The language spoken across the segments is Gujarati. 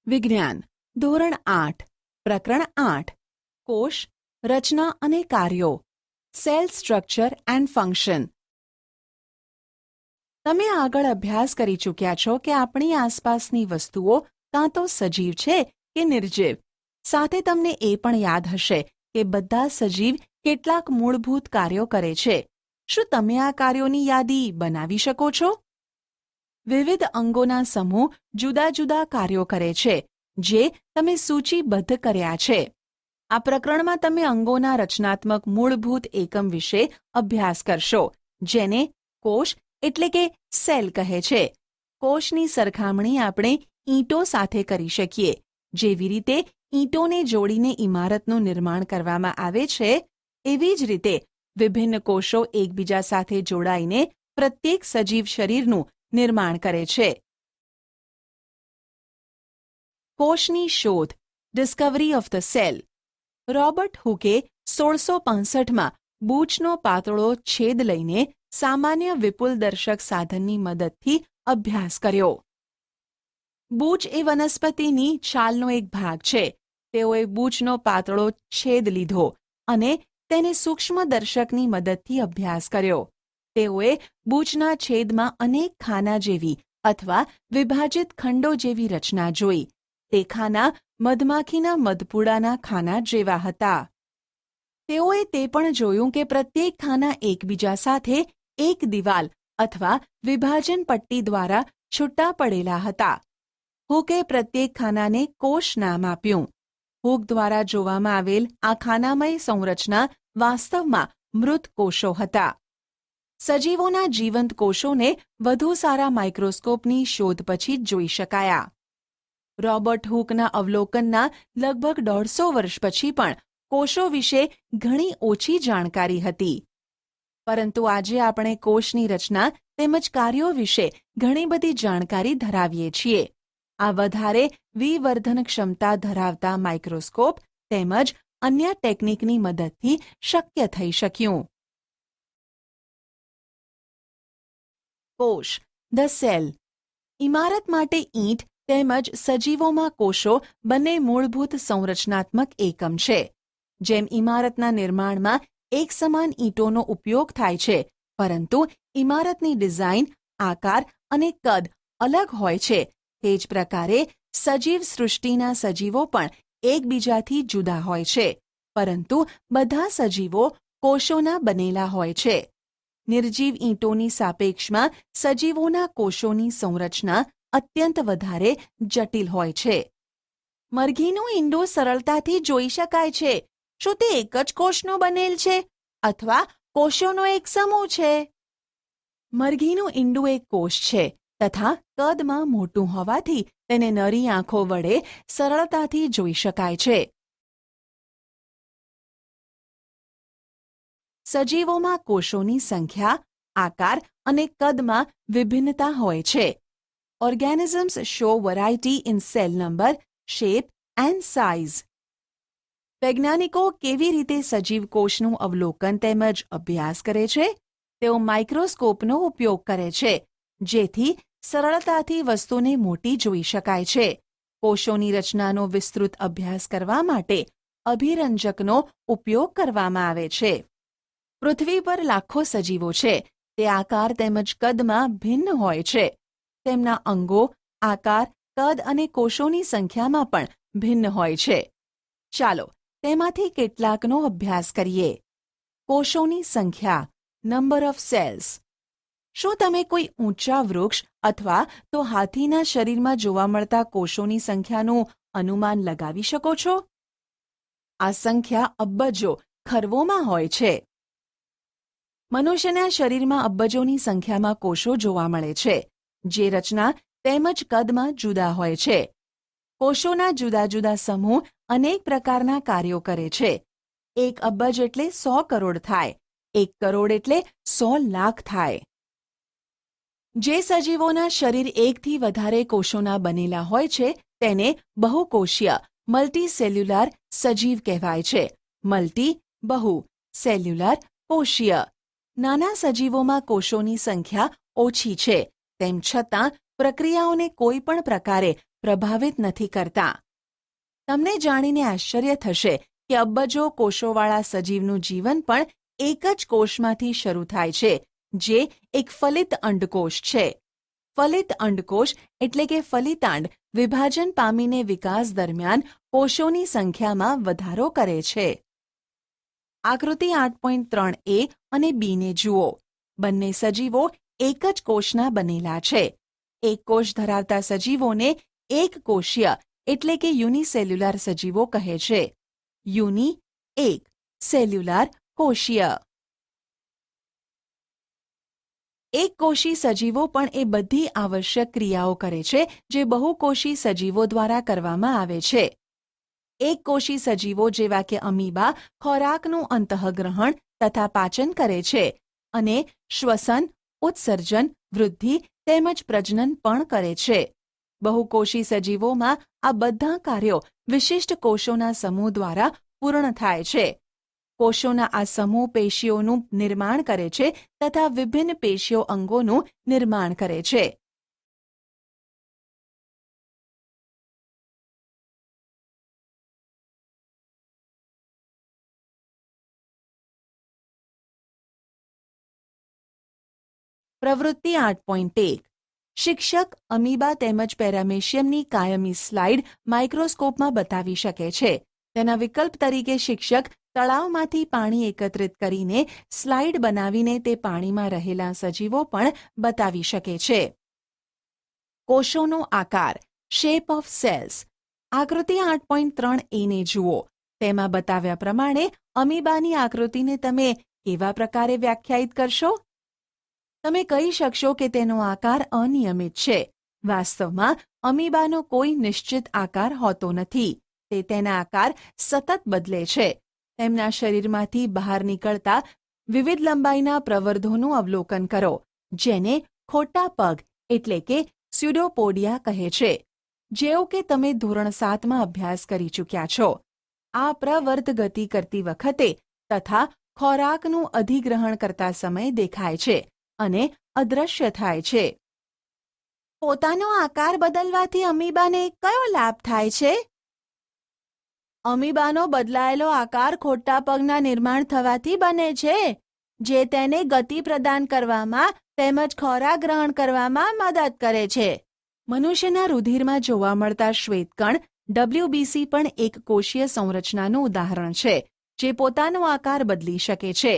વિજ્ઞાન ધોરણ 8 પ્રકરણ 8 કોષ રચના અને કાર્યો સેલ સ્ટ્રક્ચર એન્ડ ફંક્શન. તમે આગળ અભ્યાસ કરી ચૂક્યા છો કે આપણી આસપાસની વસ્તુઓ કાં તો સજીવ છે કે નિર્જીવ. સાથે તમને એ પણ યાદ હશે કે બધા સજીવ કેટલાક મૂળભૂત કાર્યો કરે છે. શું તમે આ કાર્યોની યાદી બનાવી શકો છો? વિવિધ અંગોના સમૂહ જુદા જુદા કાર્યો કરે છે જે તમે સૂચિબદ્ધ કર્યા છે. આ પ્રકરણમાં તમે અંગોના રચનાત્મક મૂળભૂત એકમ વિશે અભ્યાસ કરશો, જેને કોષ એટલે કે સેલ કહે છે. કોષની સરખામણી આપણે ઈંટો સાથે કરી શકીએ. જેવી રીતે ઈંટોને જોડીને ઇમારતનું નિર્માણ કરવામાં આવે છે, એવી જ રીતે વિભિન્ન કોષો એકબીજા સાથે જોડાઈને પ્રત્યેક સજીવ શરીરનું નિર્માણ કરે છે. કોષની શોધ discovery of the cell. Robert હુકે 1665માં બૂચનો પાતળો છેદ લઈને સામાન્ય વિપુલદર્શક સાધનની મદદથી અભ્યાસ કર્યો. બૂચ એ વનસ્પતિની છાલનો એક ભાગ છે. તેઓએ બૂચનો પાતળો છેદ લીધો અને તેને સૂક્ષ્મદર્શકની મદદથી અભ્યાસ કર્યો. તેઓએ બૂચના છેદમાં અનેક ખાના જેવી અથવા વિભાજિત ખંડો જેવી રચના જોઈ. તે ખાના મધમાખીના મધપૂડાના ખાના જેવા હતા. તેઓએ તે પણ જોયું કે પ્રત્યેક ખાના એકબીજા સાથે એક દિવાલ અથવા વિભાજન પટ્ટી દ્વારા છૂટા પડેલા હતા. હુકે પ્રત્યેક ખાનાને કોષ નામ આપ્યું. હુક દ્વારા જોવામાં આવેલ આ ખાનામય સંરચના વાસ્તવમાં મૃત કોષો હતા. સજીવોના જીવંત કોષોને વધુ સારા માઇક્રોસ્કોપની શોધ પછી જ જોઈ શકાયા. રોબર્ટ હુકના અવલોકનના લગભગ 150 વર્ષ પછી પણ કોષો વિશે ઘણી ઓછી જાણકારી હતી. પરંતુ આજે આપણે કોષની રચના તેમજ કાર્યો વિશે ઘણી બધી જાણકારી ધરાવીએ છીએ. આ વધારે વિવર્ધન ક્ષમતા ધરાવતા માઇક્રોસ્કોપ તેમજ અન્ય ટેકનિકની મદદથી શક્ય થઈ શક્યું. કોષ ધ સેલ. ઇમારત માટે ઈંટ તેમજ સજીવોમાં કોષો બંને મૂળભૂત સંરચનાત્મક એકમ છે. જેમ ઇમારતના નિર્માણમાં એક સમાન ઈંટોનો ઉપયોગ થાય છે, પરંતુ ઇમારતની ડિઝાઇન, આકાર અને કદ અલગ હોય છે, તે જ પ્રકારે સજીવ સૃષ્ટિના સજીવો પણ એકબીજાથી જુદા હોય છે, પરંતુ બધા સજીવો કોષોના બનેલા હોય છે. નિર્જીવ ઈંટોની સાપેક્ષમાં સજીવોના કોષોની સંરચના અત્યંત વધારે જટિલ હોય છે. મરઘીનું ઈંડું સરળતાથી જોઈ શકાય છે. શું તે એક જ કોષનું બનેલ છે અથવા કોષોનો એક સમૂહ છે? મરઘીનું ઈંડું એક કોષ છે તથા કદમાં મોટું હોવાથી તેને નરી આંખો વડે સરળતાથી જોઈ શકાય છે. સજીવોમાં કોષોની સંખ્યા, આકાર અને કદમાં વિભિન્નતા હોય છે. Organisms show variety in cell number, shape and size. વૈજ્ઞાનિકો કેવી રીતે સજીવ કોષનું અવલોકન તેમજ અભ્યાસ કરે છે? તેઓ માઇક્રોસ્કોપનો ઉપયોગ કરે છે, જેથી સરળતાથી વસ્તુને મોટી જોઈ શકાય છે. કોષોની રચનાનો વિસ્તૃત અભ્યાસ કરવા માટે અભિરંજકનો ઉપયોગ કરવામાં આવે છે. પૃથ્વી પર લાખો સજીવો છે. તે આકાર તેમજ કદમાં ભિન્ન હોય છે. તેમના અંગો, આકાર, કદ અને કોષોની સંખ્યામાં પણ ભિન્ન હોય છે. ચાલો તેમાંથી કેટલાકનો અભ્યાસ કરીએ. કોષોની સંખ્યા, નંબર ઓફ સેલ્સ. શું તમે કોઈ ઊંચા વૃક્ષ અથવા તો હાથીના શરીરમાં જોવા મળતા કોષોની સંખ્યાનું અનુમાન લગાવી શકો છો? આ સંખ્યા અબજો ખરવોમાં હોય છે. મનુષ્યના શરીરમાં અબજોની સંખ્યામાં કોષો જોવા મળે છે, જે રચના તેમજ કદમાં જુદા હોય છે. કોષોના જુદા જુદા સમૂહ અનેક પ્રકારના કાર્યો કરે છે. 1 અબજ એટલે 100 કરોડ થાય. 1 કરોડ એટલે 100 લાખ થાય. જે સજીવોના શરીર એકથી વધારે કોષોના બનેલા હોય છે તેને બહુકોષીય મલ્ટીસેલ્યુલર સજીવ કહેવાય છે. મલ્ટી બહુ, સેલ્યુલર કોષીય. નાના સજીવોમાં કોષોની સંખ્યા ઓછી છે. તેમ છતાં પ્રક્રિયાઓને કોઈ પણ પ્રકારે પ્રભાવિત નથી કરતા. તમને જાણીને આશ્ચર્ય થશે કે અબજો કોષોવાળા સજીવનું જીવન પણ એક જ કોષમાંથી શરૂ થાય છે, જે એક ફલિત અંડકોષ છે. ફલિત અંડકોષ એટલે કે ફલિતાંડ વિભાજન પામીને વિકાસ દરમિયાન કોષોની સંખ્યામાં વધારો કરે છે. આકૃતિ 8.3a અને બીને જુઓ. બંને સજીવો એક જ કોષના બનેલા છે. એક કોષ ધરાવતા સજીવોને એક કોષીય એટલે કે યુનિસેલ્યુલાર સજીવો કહે છે. યુનિ એક, સેલ્યુલાર કોષીય. એક કોષી સજીવો પણ એ બધી આવશ્યક ક્રિયાઓ કરે છે જે બહુકોષી સજીવો દ્વારા કરવામાં આવે છે. એક કોષી સજીવો જેવા કે અમીબા ખોરાકનું અંતઃગ્રહણ તથા પાચન કરે છે અને શ્વસન, ઉત્સર્જન, વૃદ્ધિ તેમજ પ્રજનન પણ કરે છે. બહુકોષી સજીવોમાં આ બધા કાર્યો વિશિષ્ટ કોષોના સમૂહ દ્વારા પૂર્ણ થાય છે. કોષોના આ સમૂહ પેશીઓનું નિર્માણ કરે છે તથા વિભિન્ન પેશીઓ અંગોનું નિર્માણ કરે છે. પ્રવૃત્તિ 8.1. શિક્ષક અમીબા તેમજ પેરામેશિયમની કાયમી સ્લાઇડ માઇક્રોસ્કોપમાં બતાવી શકે છે. તેના વિકલ્પ તરીકે શિક્ષક તળાવમાંથી પાણી એકત્રિત કરીને સ્લાઇડ બનાવીને તે પાણીમાં રહેલા સજીવો પણ બતાવી શકે છે. કોષોનો આકાર, શેપ ઓફ સેલ્સ. આકૃતિ 8.3a ને જુઓ. તેમાં બતાવ્યા પ્રમાણે અમીબાની આકૃતિને તમે કેવા પ્રકારે વ્યાખ્યાયિત કરશો? તમે કહી શકશો કે તેનો આકાર અનિયમિત છે. વાસ્તવમાં અમીબાનો કોઈ નિશ્ચિત આકાર હોતો નથી. તે તેના આકાર સતત બદલે છે. તેમના શરીરમાંથી બહાર નીકળતા વિવિધ લંબાઈના પ્રવર્ધોનું અવલોકન કરો, જેને ખોટા પગ એટલે કે સ્યુડોપોડિયા કહે છે. જેવું કે તમે ધોરણ 7માં અભ્યાસ કરી ચૂક્યા છો. આ પ્રવર્ધ ગતિ કરતી વખતે તથા ખોરાકનું અધિગ્રહણ કરતા સમયે દેખાય છે અને અદૃશ્ય થાય છે. પોતાનો આકાર બદલવાથી અમીબાને કયો લાભ થાય છે? અમીબાનો બદલાયેલો આકાર ખોટા પગના નિર્માણ થવાથી બને છે, જે તેને ગતિ પ્રદાન કરવામાં તેમજ ખોરાક ગ્રહણ કરવામાં મદદ કરે છે. મનુષ્યના રુધિરમાં જોવા મળતા શ્વેતકણ WBC પણ એક કોષીય સંરચનાનું ઉદાહરણ છે, જે પોતાનો આકાર બદલી શકે છે.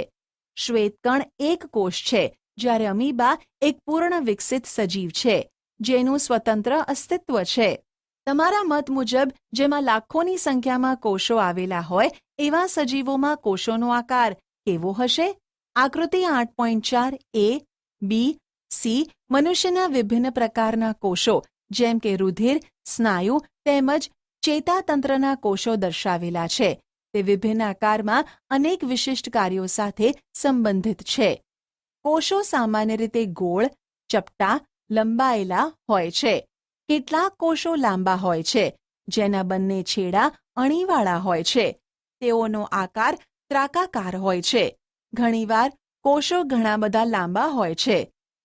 શ્વેતકણ એક કોષ છે, જ્યારે અમીબા એક પૂર્ણ વિકસિત સજીવ છે, જેનું સ્વતંત્ર અસ્તિત્વ છે. તમારા મત મુજબ જેમાં લાખોની સંખ્યામાં કોષો આવેલા હોય એવા સજીવોમાં કોષોનો આકાર કેવો હશે? આકૃતિ 8.4a, b, c મનુષ્યના વિભિન્ન પ્રકારના કોષો જેમ કે રુધિર, સ્નાયુ તેમજ ચેતાતંત્રના કોષો દર્શાવેલા છે. તે વિભિન્ન આકારમાં અનેક વિશિષ્ટ કાર્યો સાથે સંબંધિત છે. કોષો સામાન્ય રીતે ગોળ, ચપટા, લંબાયેલા હોય છે. કેટલાક કોષો લાંબા હોય છે, જેના બંને છેડા અણીવાળા હોય છે. તેઓનો આકાર ત્રાકાકાર હોય છે. ઘણીવાર કોષો ઘણા બધા લાંબા હોય છે.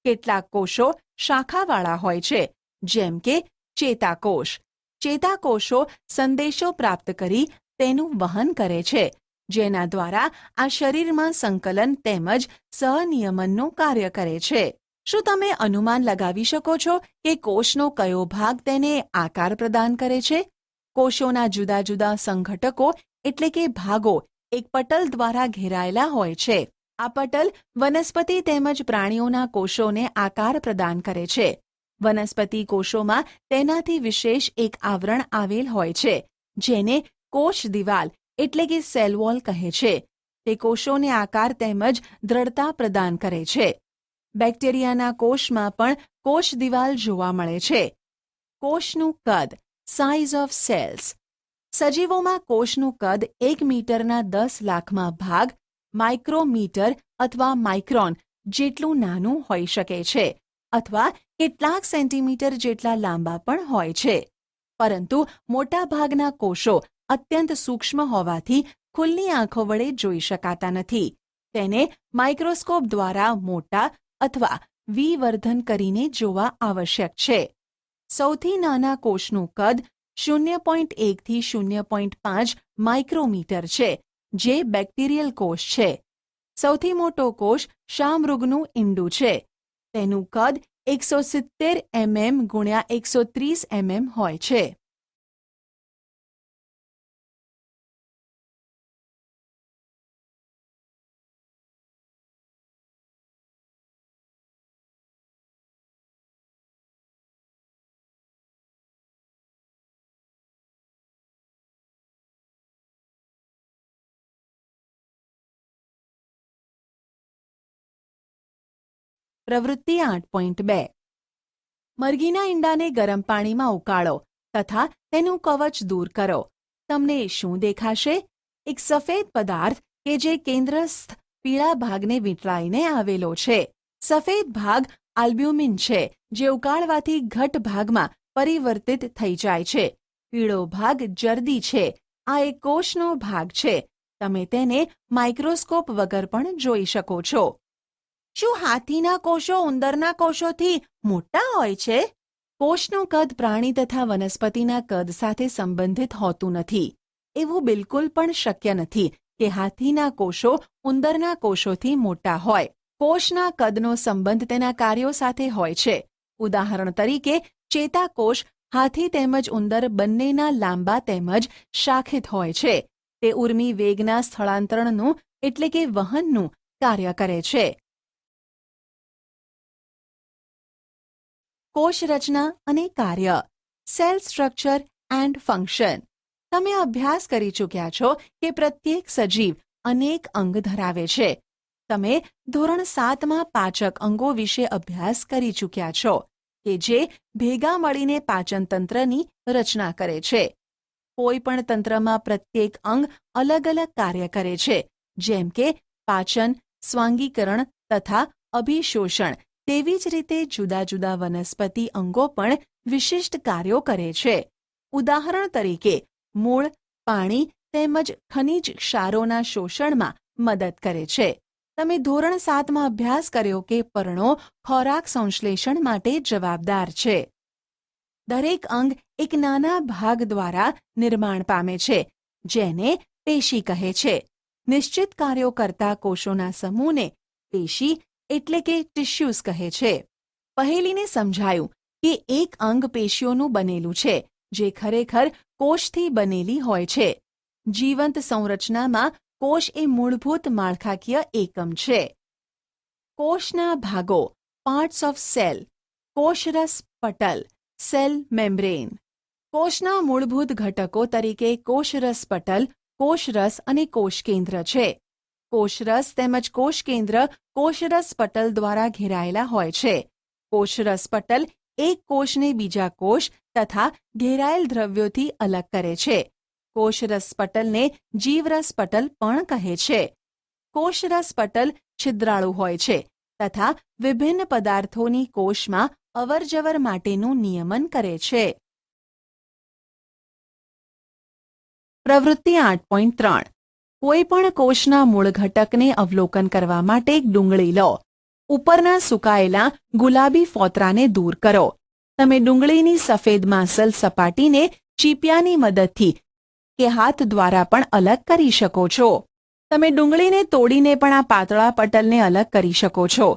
કેટલાક કોષો શાખાવાળા હોય છે, જેમ કે ચેતાકોષ. ચેતાકોષો સંદેશો પ્રાપ્ત કરી તેનું વહન કરે છે, જેના દ્વારા આ શરીરમાં સંકલન તેમજ સહનિયમનનું કાર્ય કરે છે. શું તમે અનુમાન લગાવી શકો છો કે કોષનો કયો ભાગ તેને આકાર પ્રદાન કરે છે? કોષોના જુદા જુદા સંઘટકો એટલે કે ભાગો એક પટલ દ્વારા ઘેરાયેલા હોય છે. આ પટલ વનસ્પતિ તેમજ પ્રાણીઓના કોષોને આકાર પ્રદાન કરે છે. વનસ્પતિ કોષોમાં તેનાથી વિશેષ એક આવરણ આવેલ હોય છે, જેને કોષ દિવાલ એટલે કે સેલ વોલ કહે છે. તે કોષોને આકાર તેમજ દ્રઢતા પ્રદાન કરે છે. બેક્ટેરિયાના કોષમાં પણ કોષ દિવાલ જોવા મળે છે. કોષનું કદ, સાઇઝ ઓફ સેલ્સ. સજીવોમાં કોષનું કદ 1 મીટરના 10 લાખમાં ભાગ માઇક્રોમીટર અથવા માઇક્રોન જેટલું નાનું હોઈ શકે છે, અથવા કેટલાક સેન્ટીમીટર જેટલા લાંબા પણ હોય છે. પરંતુ મોટાભાગના કોષો અત્યંત સૂક્ષ્મ હોવાથી ખુલ્લી આંખો વડે જોઈ શકાતા નથી. તેને માઇક્રોસ્કોપ દ્વારા મોટા અથવા વિવર્ધન કરીને જોવા આવશ્યક છે. સૌથી નાના કોષનું કદ 0.1 થી 0.5 માઇક્રોમીટર છે, જે બેક્ટેરિયલ કોષ છે. સૌથી મોટો કોષ શામૃગનું ઈંડું છે. તેનું કદ 170 mm ગુણ્યા 130 mm હોય છે. પ્રવૃત્તિ 8.2 મરઘીના ઈંડાને ગરમ પાણીમાં ઉકાળો તથા તેનું કવચ દૂર કરો. તમને શું દેખાશે? એક સફેદ પદાર્થ કે જે કેન્દ્રસ્થ પીળા ભાગને વીંટળાઈને આવેલો છે. સફેદ ભાગ આલ્બ્યુમિન છે, જે ઉકાળવાથી ઘટ ભાગમાં પરિવર્તિત થઈ જાય છે. પીળો ભાગ જરદી છે. આ એક કોષનો ભાગ છે. તમે તેને માઇક્રોસ્કોપ વગર પણ જોઈ શકો છો. શું હાથીના કોષો ઉંદરના કોષોથી મોટા હોય છે? કોષનું કદ પ્રાણી તથા વનસ્પતિના કદ સાથે સંબંધિત હોતું નથી. એવું બિલકુલ પણ શક્ય નથી કે હાથીના કોષો ઉંદરના કોષોથી મોટા હોય. કોષના કદનો સંબંધ તેના કાર્યો સાથે હોય છે. ઉદાહરણ તરીકે, ચેતાકોષ હાથી તેમજ ઉંદર બંનેના લાંબા તેમજ શાખિત હોય છે. તે ઉર્મી વેગના સ્થળાંતરણનું એટલે કે વહનનું કાર્ય કરે છે. કોષ રચના અને કાર્ય, સેલ સ્ટ્રક્ચર એન્ડ ફંક્શન. તમે અભ્યાસ કરી ચૂક્યા છો કે પ્રત્યેક સજીવ અનેક અંગ ધરાવે છે. તમે ધોરણ 7માં પાચક અંગો વિશે અભ્યાસ કરી ચૂક્યા છો કે જે ભેગા મળીને પાચન તંત્રની રચના કરે છે. કોઈ પણ તંત્રમાં પ્રત્યેક અંગ અલગ અલગ કાર્ય કરે છે, જેમ કે પાચન, સ્વાંગીકરણ તથા અભિશોષણ. તેવી જ રીતે જુદા જુદા વનસ્પતિ અંગો પણ વિશિષ્ટ કાર્યો કરે છે. ઉદાહરણ તરીકે, મૂળ પાણી તેમજ ખનિજ ક્ષારોના શોષણમાં મદદ કરે છે. તમે ધોરણ 7માં અભ્યાસ કર્યો કે પર્ણો ખોરાક સંશ્લેષણ માટે જવાબદાર છે. દરેક અંગ એક નાના ભાગ દ્વારા નિર્માણ પામે છે, જેને પેશી કહે છે. નિશ્ચિત કાર્યો કરતા કોષોના સમૂહને પેશી એટલે કે ટિશ્યુઝ કહે છે. પહેલીને સમજાયું કે એક અંગ પેશીઓનું બનેલું છે, જે ખરેખર કોષથી બનેલી હોય છે. જીવંત સંરચનામાં કોષ એ મૂળભૂત માળખાકીય એકમ છે. કોષના ભાગો, પાર્ટ્સ ઓફ સેલ. કોષરસ પટલ, સેલ મેમ્બ્રેન. કોષના મૂળભૂત ઘટકો તરીકે કોષરસ પટલ, કોષરસ અને કોષકેન્દ્ર છે. કોષરસ તેમજ કોષકેન્દ્ર કોષરસ પટલ દ્વારા ઘેરાયેલા હોય છે. કોષરસ પટલ એક કોષને બીજા કોષ તથા ઘેરાયેલ દ્રવ્યોથી અલગ કરે છે. કોષરસ પટલને જીવરસ પટલ પણ કહે છે. કોષરસ પટલ છિદ્રાળુ હોય છે તથા વિભિન્ન પદાર્થોની કોષમાં અવરજવર માટેનું નિયમન કરે છે. પ્રવૃત્તિ 8.3 કોઈ પણ કોષના મૂળ ઘટકને અવલોકન કરવા માટે એક ડુંગળી લો. ઉપરના સુકાયેલા ગુલાબી ફોતરાને દૂર કરો. તમે ડુંગળીની સફેદ માંસલ સપાટીને ચીપિયાની મદદથી કે હાથ દ્વારા પણ અલગ કરી શકો છો. તમે ડુંગળીને તોડીને પણ આ પાતળા પટલને અલગ કરી શકો છો.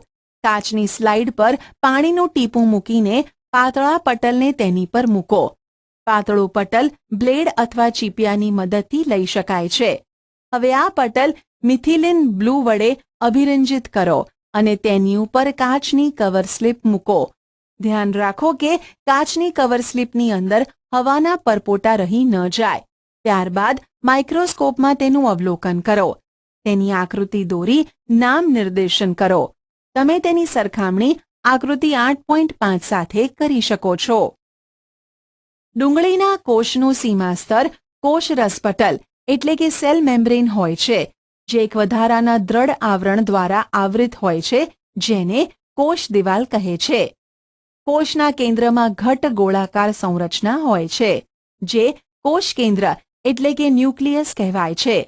કાચની સ્લાઇડ પર પાણીનું ટીપું મૂકીને પાતળા પટલને તેની પર મૂકો. પાતળું પટલ બ્લેડ અથવા ચીપિયાની મદદથી લઈ શકાય છે. હવે આ પટલ મિથિલિન બ્લુ વડે અભિરંજિત કરો અને તેની ઉપર કાચની કવર સ્લિપ મૂકો. ધ્યાન રાખો કે કાચની કવર સ્લિપની અંદર હવાના પરપોટા રહી ન જાય. ત્યારબાદ માઇક્રોસ્કોપમાં તેનું અવલોકન કરો. તેની આકૃતિ દોરી નામ નિર્દેશન કરો. તમે તેની સરખામણી આકૃતિ 8.5 સાથે કરી શકો છો. ડુંગળીના કોષનું સીમાસ્તર કોષરસ પટલ એટલે કે સેલ મેમ્બ્રેન હોય છે, જે એક વધારાના દ્રઢ આવરણ દ્વારા આવૃત હોય છે, જેને કોષ દિવાલ કહે છે. કોષના કેન્દ્રમાં ઘટ ગોળાકાર સંરચના હોય છે, જે કોષ કેન્દ્ર એટલે કે ન્યુક્લિયસ કહેવાય છે.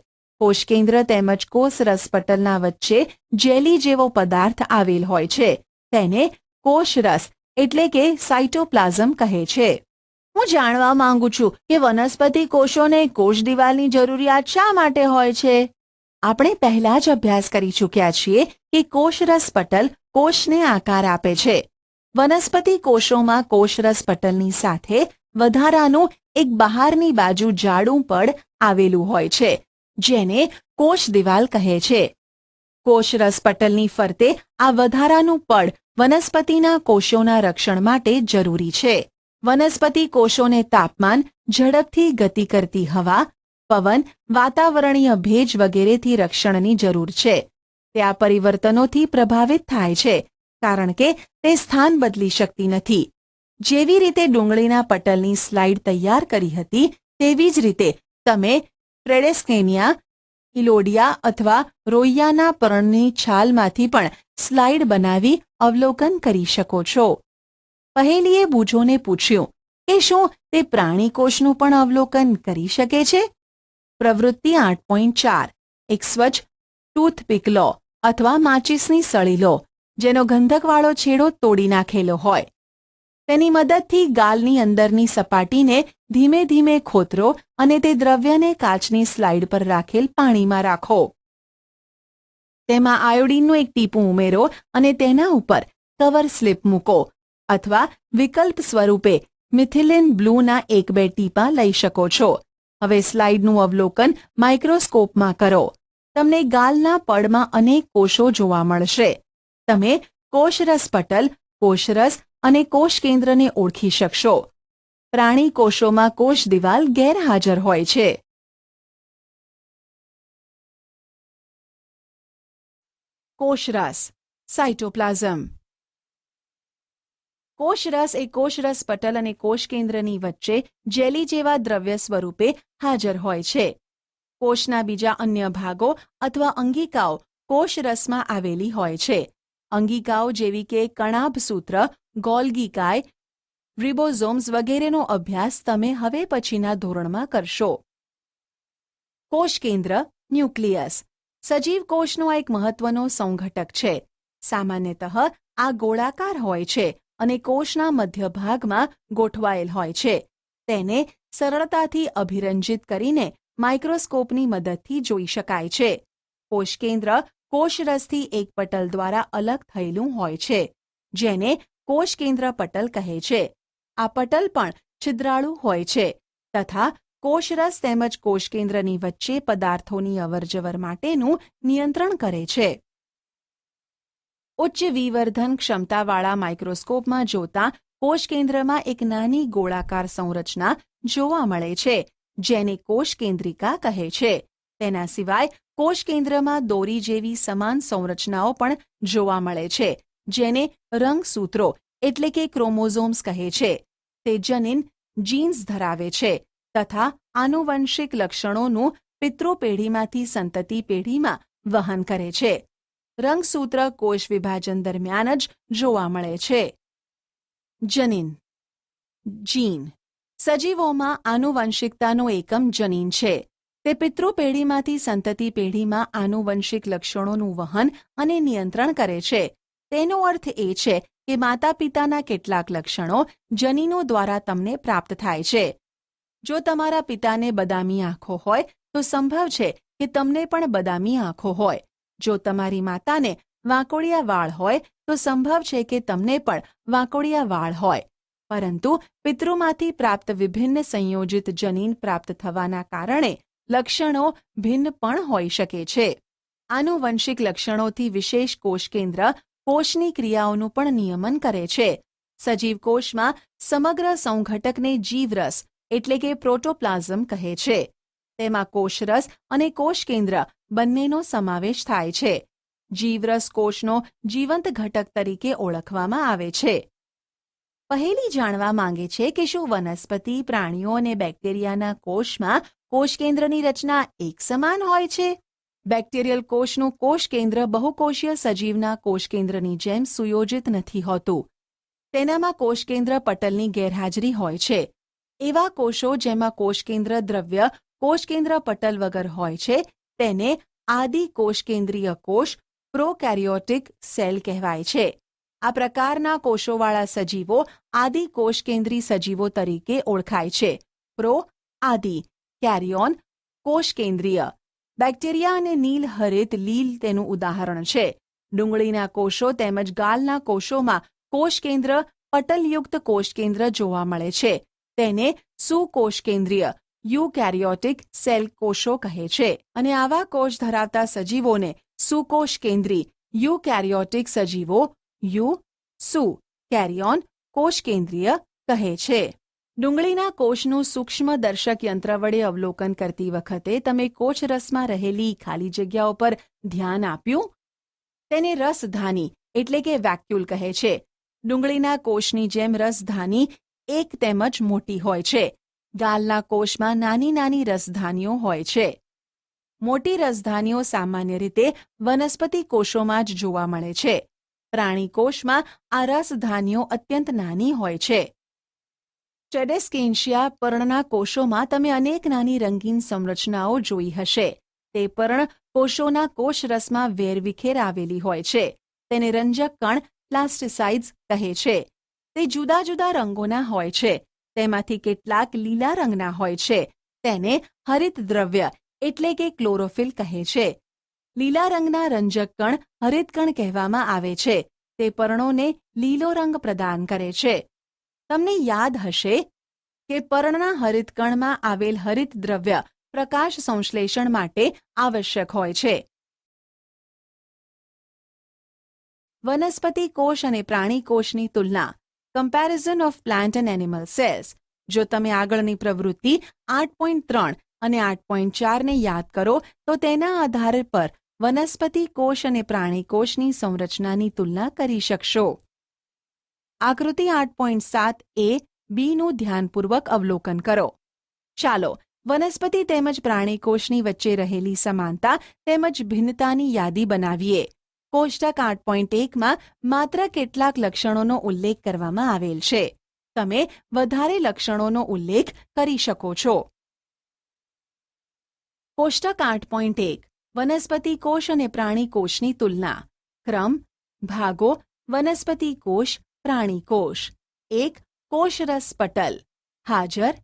કોષકેન્દ્ર તેમજ કોષરસ પટલના વચ્ચે જેલી જેવો પદાર્થ આવેલ હોય છે, તેને કોષરસ એટલે કે સાયટોપ્લાઝમ કહે છે. હું જાણવા માંગુ છું કે વનસ્પતિ કોષોને કોષ દિવાલની જરૂરિયાત શા માટે હોય છે? આપણે પહેલા જ અભ્યાસ કરી ચૂક્યા છીએ કે કોષરસ પટલ કોષને આકાર આપે છે. વનસ્પતિ કોષોમાં કોષરસ પટલની સાથે વધારાનું એક બહારની બાજુ જાડું પડ આવેલું હોય છે, જેને કોષ દિવાલ કહે છે. કોષરસ પટલની ફરતે આ વધારાનું પડ વનસ્પતિના કોષોના રક્ષણ માટે જરૂરી છે. વનસ્પતિ કોષોને તાપમાન, ઝડપથી ગતિ કરતી હવા, પવન, વાતાવરણીય ભેજ વગેરેથી રક્ષણની જરૂર છે. તે આ પરિવર્તનોથી પ્રભાવિત થાય છે, કારણ કે તે સ્થાન બદલી શકતી નથી. જેવી રીતે ડુંગળીના પટલની સ્લાઇડ તૈયાર કરી હતી, તેવી જ રીતે તમે ટ્રેડેસ્કેનિયા, ઇલોડિયા અથવા રોઇયાના પર્ણની છાલમાંથી પણ સ્લાઇડ બનાવી અવલોકન કરી શકો છો. પહેલીએ બૂજોને પૂછ્યું કે શું તે પ્રાણી કોષનું પણ અવલોકન કરી શકે છે? પ્રવૃત્તિ 8.4 એક સ્વચ્છ ટૂથપીક લો અથવા માચીસની સળી લો, જેનો ગંધકવાળો છેડો તોડી નાખેલો હોય. તેની મદદથી ગાલની અંદરની સપાટીને ધીમે ધીમે ખોતરો અને તે દ્રવ્યને કાચની સ્લાઇડ પર રાખેલ પાણીમાં રાખો. તેમાં આયોડીનનું એક ટીપું ઉમેરો અને તેના ઉપર કવર સ્લિપ મૂકો, અથવા વિકલ્પ સ્વરૂપે મિથિલિન બ્લૂના 1-2 ટીપાં લઈ શકો છો. હવે સ્લાઇડનું અવલોકન માઇક્રોસ્કોપમાં કરો. તમને ગાલના પડમાં અનેક કોષો જોવા મળશે. તમે કોષરસ પટલ, કોષરસ અને કોષ કેન્દ્રને ઓળખી શકશો. પ્રાણી કોષોમાં કોષ દિવાલ ગેરહાજર હોય છે. કોષરસ સાયટોપ્લાઝમ. કોષરસ એ કોષરસ પટલ અને કોષ કેન્દ્રની વચ્ચે જેલી જેવા દ્રવ્ય સ્વરૂપે હાજર હોય છે. કોષના બીજા અન્ય ભાગો અથવા અંગિકાઓ કોષરસમાં આવેલી હોય છે. અંગિકાઓ જેવી કે કણાભસૂત્ર, ગોલ્ગી કાય, રિબોઝોમ્સ વગેરેનો અભ્યાસ તમે હવે પછીના ધોરણમાં કરશો. કોષ કેન્દ્ર ન્યુક્લિયસ સજીવ કોષનો એક મહત્વનો સંઘટક છે. સામાન્યતઃ આ ગોળાકાર હોય છે અને કોષના મધ્ય ભાગમાં ગોઠવાયેલ હોય છે. તેને સરળતાથી અભિરંજિત કરીને માઇક્રોસ્કોપની મદદથી જોઈ શકાય છે. કોષ કેન્દ્ર કોષરસથી એક પટલ દ્વારા અલગ થયેલું હોય છે, જેને કોષ કેન્દ્ર પટલ કહે છે. આ પટલ પણ છિદ્રાળુ હોય છે તથા કોષરસ તેમજ કોષ કેન્દ્રની વચ્ચે પદાર્થોની અવરજવર માટેનું નિયંત્રણ કરે છે. ઉચ્ચ વિવર્ધન ક્ષમતાવાળા માઇક્રોસ્કોપમાં જોતા કોષ કેન્દ્રમાં એક નાની ગોળાકાર સંરચના જોવા મળે છે, જેને કોષ કેન્દ્રિકા કહે છે. તેના સિવાય કોષ કેન્દ્રમાં દોરી જેવી સમાન સંરચનાઓ પણ જોવા મળે છે, જેને રંગસૂત્રો એટલે કે ક્રોમોઝોમ્સ કહે છે. તે જનીન જીન્સ ધરાવે છે તથા આનુવંશિક લક્ષણોનું પિતૃપેઢીમાંથી સંતતિ પેઢીમાં વહન કરે છે. રંગસૂત્ર કોષ વિભાજન દરમિયાન જ જોવા મળે છે. જનીન જીન સજીવોમાં આનુવંશિકતાનો એકમ જનીન છે. તે પિતૃપેઢીમાંથી સંતતિ પેઢીમાં આનુવંશિક લક્ષણોનું વહન અને નિયંત્રણ કરે છે. તેનો અર્થ એ છે કે માતા પિતાના કેટલાક લક્ષણો જનીનો દ્વારા તમને પ્રાપ્ત થાય છે. જો તમારા પિતાને બદામી આંખો હોય તો સંભવ છે કે તમને પણ બદામી આંખો હોય. જો તમારી માતાને વાંકોડિયા વાળ હોય તો સંભવ છે કે તમને પણ વાંકોડિયા વાળ હોય. પરંતુ પિતૃમાંથી પ્રાપ્ત વિભિન્ન સંયોજિત જનીન પ્રાપ્ત થવાના કારણે લક્ષણો ભિન્ન પણ હોઈ શકે છે. આનુવંશિક લક્ષણોથી વિશેષ કોષ કેન્દ્ર કોષની ક્રિયાઓનું પણ નિયમન કરે છે. સજીવ કોષમાં સમગ્ર સંઘટકને જીવરસ એટલે કે પ્રોટોપ્લાઝમ કહે છે. તેમાં કોષરસ અને કોષ કેન્દ્ર બંનેનો સમાવેશ થાય છે. જીવરસ કોષનો જીવંત ઘટક તરીકે ઓળખવામાં આવે છે. પહેલી જાણવા માંગે છે કે શું વનસ્પતિ, પ્રાણીઓ અને બેક્ટેરિયાના કોષમાં કોષ કેન્દ્રની રચના એક સમાન હોય છે? બેક્ટેરિયલ કોષનું કોષ કેન્દ્ર બહુકોષીય સજીવના કોષ કેન્દ્રની જેમ સુયોજિત નથી હોતું. તેનામાં કોષ કેન્દ્ર પટલની ગેરહાજરી હોય છે. એવા કોષો જેમાં કોષ કેન્દ્ર દ્રવ્ય કોષ કેન્દ્ર પટલ વગર હોય છે તેને આદિ કોષ કેન્દ્રીય કોષ પ્રોકેરિયોટિક સેલ કહેવાય છે. આ પ્રકારના કોષોવાળા સજીવો આદિ કોષકેન્દ્રી સજીવો તરીકે ઓળખાય છે. પ્રો આદિ, કેરિયોન કોષકેન્દ્રીય. બેક્ટેરિયા અને નીલ હરિત લીલ તેનું ઉદાહરણ છે. ડુંગળીના કોષો તેમજ ગાલના કોષોમાં કોષકેન્દ્ર પટલયુક્ત કોષકેન્દ્ર જોવા મળે છે. તેને સુકોષકેન્દ્રીય યુકેરિયોટિક સેલ કોષો કહે છે અને આવા કોષ ધરાવતા સજીવોને સુકોષકેન્દ્રી યુકેરિયોટિક સજીવો સુ કેરિયોન કોષકેન્દ્રીય કહે છે. ડુંગળીના કોષનું સૂક્ષ્મ દર્શક યંત્ર વડે અવલોકન કરતી વખતે તમે કોષરસમાં રહેલી ખાલી જગ્યાઓ પર ધ્યાન આપ્યું? તેને રસધાની એટલે કે વેક્યુલ કહે છે. ડુંગળીના કોષની જેમ રસધાની એક તેમજ મોટી હોય છે. ગાલના કોષમાં નાની નાની રસધાનીઓ હોય છે. મોટી રસધાનીઓ સામાન્ય રીતે વનસ્પતિ કોષોમાં જ જોવા મળે છે. પ્રાણી કોષમાં આ રસધાનીઓ અત્યંત નાની હોય છે. ટેડેસ્કેન્શિયા પર્ણના કોષોમાં તમે અનેક નાની રંગીન સંરચનાઓ જોઈ હશે. તે પર્ણ કોષોના કોષરસમાં વેરવિખેર આવેલી હોય છે. તેને રંજક કણ પ્લાસ્ટિસાઇડ્સ કહે છે. તે જુદા જુદા રંગોના હોય છે. તેમાંથી કેટલાક લીલા રંગના હોય છે. તેને હરિત દ્રવ્ય એટલે કે ક્લોરોફિલ કહે છે. લીલા રંગના રંજક કણ હરિતકણ કહેવામાં આવે છે. તે પર્ણોને લીલો રંગ પ્રદાન કરે છે. તમને યાદ હશે કે પર્ણના હરિતકણમાં આવેલ હરિત દ્રવ્ય પ્રકાશ સંશ્લેષણ માટે આવશ્યક હોય છે. વનસ્પતિ કોષ અને પ્રાણી કોષની તુલના. Comparison of plant and animal cells. જો તમે આગળની પ્રવૃત્તિ 8.3 અને 8.4 ને યાદ કરો તો તેના આધાર પર વનસ્પતિ કોષ અને પ્રાણી કોષની સંરચનાની તુલના કરી શકશો. આકૃતિ 8.7 એ બીનું ધ્યાનપૂર્વક અવલોકન કરો. ચાલો વનસ્પતિ તેમજ પ્રાણી કોષની વચ્ચે રહેલી સમાનતા તેમજ ભિન્નતાની યાદી બનાવીએ. કોષ્ટક 8.1માં માત્ર કેટલાક લક્ષણોનો ઉલ્લેખ કરવામાં આવેલ છે. તમે વધારે લક્ષણોનો ઉલ્લેખ કરી શકો છો. કોષ્ટક 8.1 વનસ્પતિ કોષ અને પ્રાણી કોષની તુલના. ક્રમ ભાગો વનસ્પતિ કોષ પ્રાણી કોષ. 1 કોષરસ પટલ. હાજર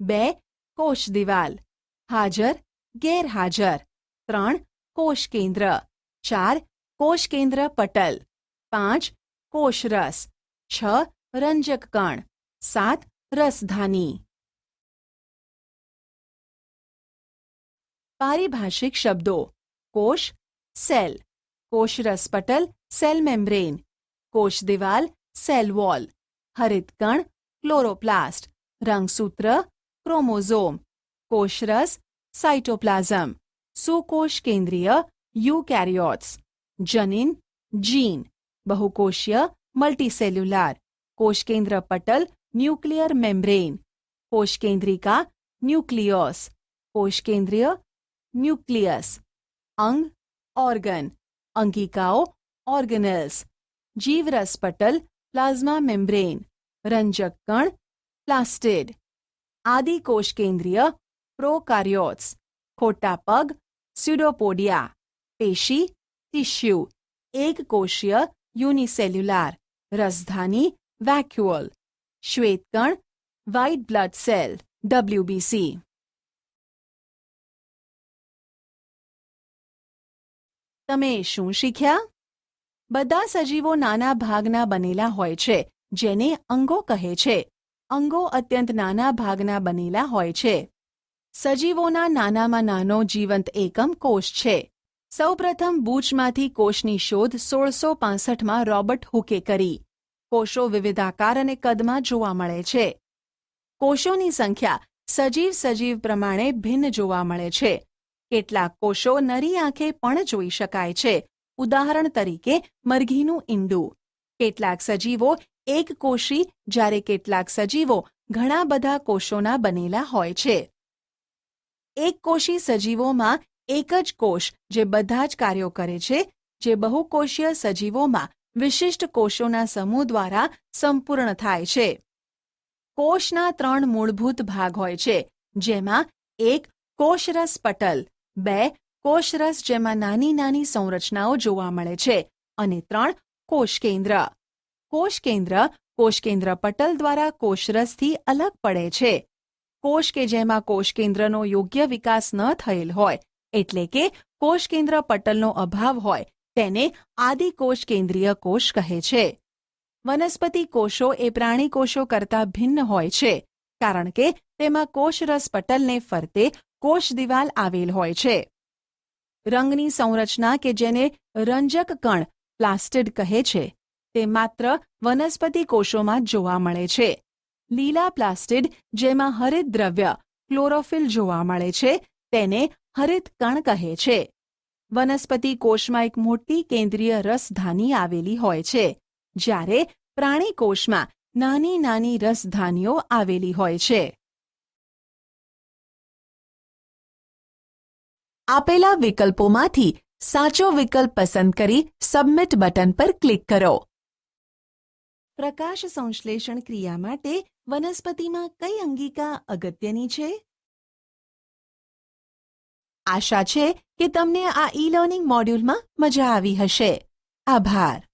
2 કોષ દિવાલ. હાજર ગેરહાજર. 3 કોષ કેન્દ્ર. 4 કોષ કેન્દ્ર પટલ. 5 કોષરસ. 6 રંજક કણ. 7 રસધાની. પારિભાષિક શબ્દો. કોષ સેલ. કોષરસ પટલ સેલ મેમ્બ્રેન. કોષ દિવાલ સેલ વોલ. હરિતકણ ક્લોરોપ્લાસ્ટ. રંગસૂત્ર ક્રોમોઝોમ. કોષરસ સાઇટોપ્લાઝમ. સુકોષ કેન્દ્રીય યુકેરિયોટ્સ. જનીન જીન. બહુકોષીય મલ્ટીસેલ્યુલાર. કોષકેન્દ્ર પટલ ન્યુક્લિયર મેમ્બ્રેન. કોષકેન્દ્રિકા ન્યુક્લિયસ. કોષકેન્દ્રીય ન્યુક્લિયસ. અંગ ઓર્ગન. અંગિકાઓ ઓર્ગેનેલ્સ. જીવરસ પટલ પ્લાઝ્મા મેમ્બ્રેન. રંજક કણ પ્લાસ્ટિડ. આદિ કોષકેન્દ્રીય પ્રોકાર્યોટ્સ. ખોટા પગ સ્યુડોપોડિયા. પેશી ટિશ્યુ. એક કોષીય યુનિસેલ્યુલાર. રસધાની વેક્યુઅલ. શ્વેતકણ વ્હાઇટ બ્લડ સેલ WBC. તમે શું શીખ્યા? બધા સજીવો નાના ભાગના બનેલા હોય છે જેને અંગો કહે છે. અંગો અત્યંત નાના ભાગના બનેલા હોય છે. સજીવોના નાનામાં નાનો જીવંત એકમ કોષ છે. સૌપ્રથમ બૂચમાંથી કોષની શોધ 1665માં રોબર્ટ હુકે કરી. કોષો વિવિધ આકાર અને કદમાં જોવા મળે છે. કોષોની સંખ્યા સજીવ પ્રમાણે ભિન્ન જોવા મળે છે. કેટલાક કોષો નરી આંખે પણ જોઈ શકાય છે. ઉદાહરણ તરીકે મરઘીનું ઈંડું. કેટલાક સજીવો એક કોષી જ્યારે કેટલાક સજીવો ઘણા બધા કોષોના બનેલા હોય છે. એક કોષી સજીવોમાં એક જ કોષ જે બધા જ કાર્યો કરે છે, જે બહુકોષીય સજીવોમાં વિશિષ્ટ કોષોના સમૂહ દ્વારા સંપૂર્ણ થાય છે. કોષના 3 મૂળભૂત ભાગ હોય છે, જેમાં 1 કોષરસ પટલ, 2 કોષરસ જેમાં નાની નાની સંરચનાઓ જોવા મળે છે અને 3 કોષકેન્દ્ર. કોષકેન્દ્ર કોષકેન્દ્ર પટલ દ્વારા કોષરસથી અલગ પડે છે. કોષ કે જેમાં કોષકેન્દ્રનો યોગ્ય વિકાસ ન થયેલ હોય, એટલે કે કોષકેન્દ્ર પટલનો અભાવ હોય, તેને આદિકોષકેન્દ્રીય કોષ કહે છે. વનસ્પતિ કોષો એ પ્રાણી કોષો કરતાં ભિન્ન હોય છે, કારણ કે તેમાં કોષરસ પટલને ફરતે કોષ દિવાલ આવેલ હોય છે. રંગની સંરચના કે જેને રંજક કણ પ્લાસ્ટિડ કહે છે, તે માત્ર વનસ્પતિ કોષોમાં જ જોવા મળે છે. લીલા પ્લાસ્ટિડ જેમાં હરિત દ્રવ્ય ક્લોરોફિલ જોવા મળે છે, તેને હરિત કણ કહે છે. વનસ્પતિ કોષમાં એક મોટી કેન્દ્રીય રસધાની આવેલી હોય છે, જ્યારે પ્રાણી કોષમાં નાની નાની રસધાનીઓ આવેલી હોય છે. આપેલા વિકલ્પોમાંથી સાચો વિકલ્પ પસંદ કરી સબમિટ બટન પર ક્લિક કરો. પ્રકાશ સંશ્લેષણ ક્રિયા માટે વનસ્પતિમાં કઈ અંગિકા અગત્યની છે? આશા છે કે તમને આ ઈ લર્નિંગ મોડ્યુલમાં મજા આવી હશે. આભાર.